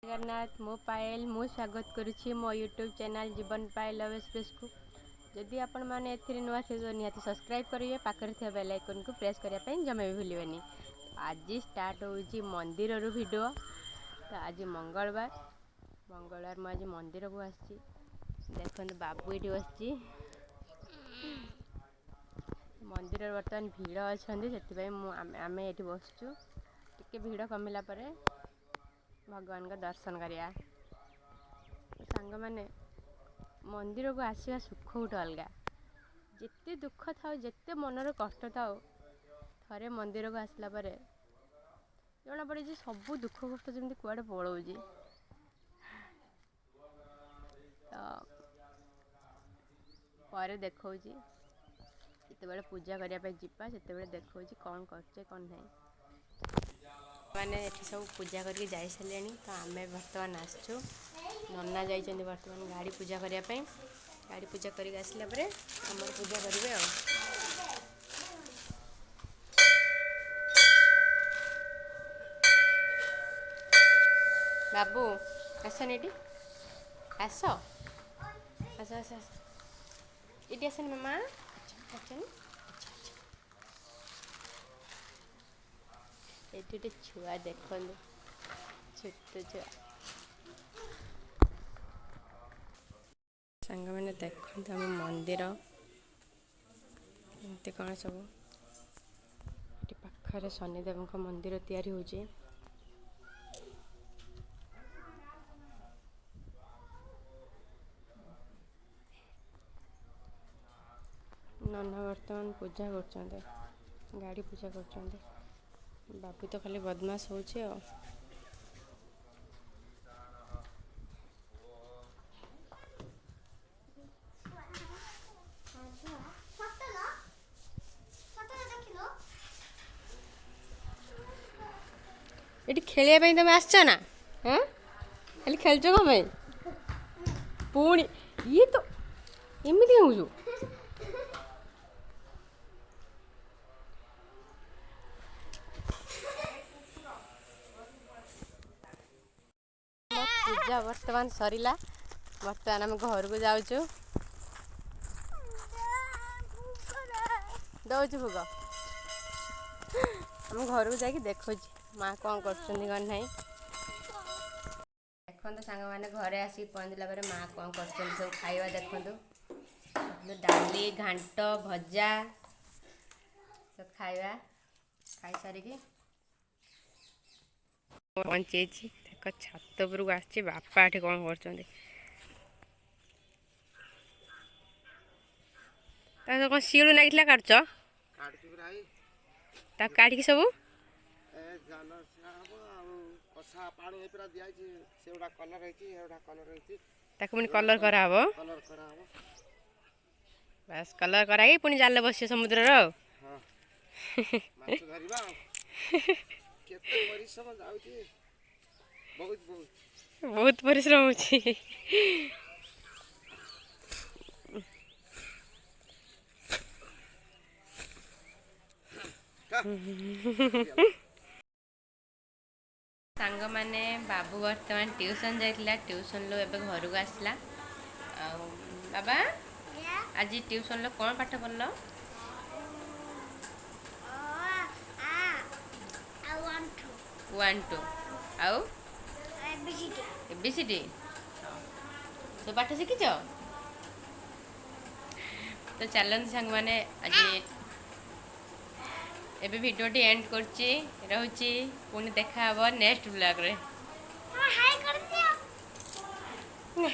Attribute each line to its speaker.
Speaker 1: जगन्नाथ मो पायल मु स्वागत करुच्ची मो यूट्यूब चैनल जीवन पायल लव एक्सप्रेस को जदि आपण मैंने ए नुआ थे तो निहाती सब्सक्राइब करेंगे पाखर थे बेल आइकन को प्रेस करने जमा भी भूलें। आज स्टार्ट हो मंदिर रू वीडियो। तो आज मंगलवार मुझे मंदिर को आसी देखते बाबू ये बस मंदिर बर्तमान भीड़ अच्छा से आम ये बसचु टे भीड़ कमिला भगवान का दर्शन करिया। सांग मैंने मंदिर को आसवा सुख गोटे अलग जिते दुख था जिते मनर कष्ट था थे मंदिर को आसला जना पड़े सब दुख कष्ट जमी कुआड़े पलाऊँ। तो देखा जिते पूजा करने जावा से देखा कौन करे कौन नहीं मैंने ये सब पूजा करके जाई सारे। तो आम बर्तमान आसचु नना जाइए बर्तमान गाड़ी पूजा करने गाड़ी पूजा करके आसला आम पूजा करेंगे। बाबू आसन ये आस आस आस आस ये आसन मामा आसन ये छुआ देख छोट छुआ सांग मैंने देखते आम मंदिर एमती कौन सब पाखरे शनिदेव मंदिर तैयारी होची। नना बर्तमान पूजा कर गाड़ी पूजा कर बाबू तो खाली बदमाश हो ये खेलिया तुम आस ना हाँ खाली खेल कम पुणी ये तो एमती हूँ पूजा बर्तमान सरला बर्तमान आम घर को जाऊँ दौच भोग आम घर को जाकि देखो माँ कौन कर ना देखो सांग मैंने घरे आसिक पहुँचला माँ कौन कर सब खाଇବା देखो डाली घांट भजा सब खाଇବା खाई सारिकी पहुँचे देख छात उपरक आसी बापा ये कौन कर कौन शिल लगी काटच काटिकी सब पुणी कलर कराब बस कलर करा पुणी जाल बस समुद्र बहुत परिश्रम होची सांग माने बाबू बर्तमान ट्यूशन जाइला ट्यूशन लो एबे घर को आसला बाबा आज ट्यूशन लो कौन पाठ पढ़ल 1 2 आउ एबीसीडी तो पाठ शिखिच। तो चलते सांग माने आज एबे वीडियो टी एंड करची रहउची पुणी देखा हबो नेक्स्ट ब्लॉग रे। हाय कर दियो।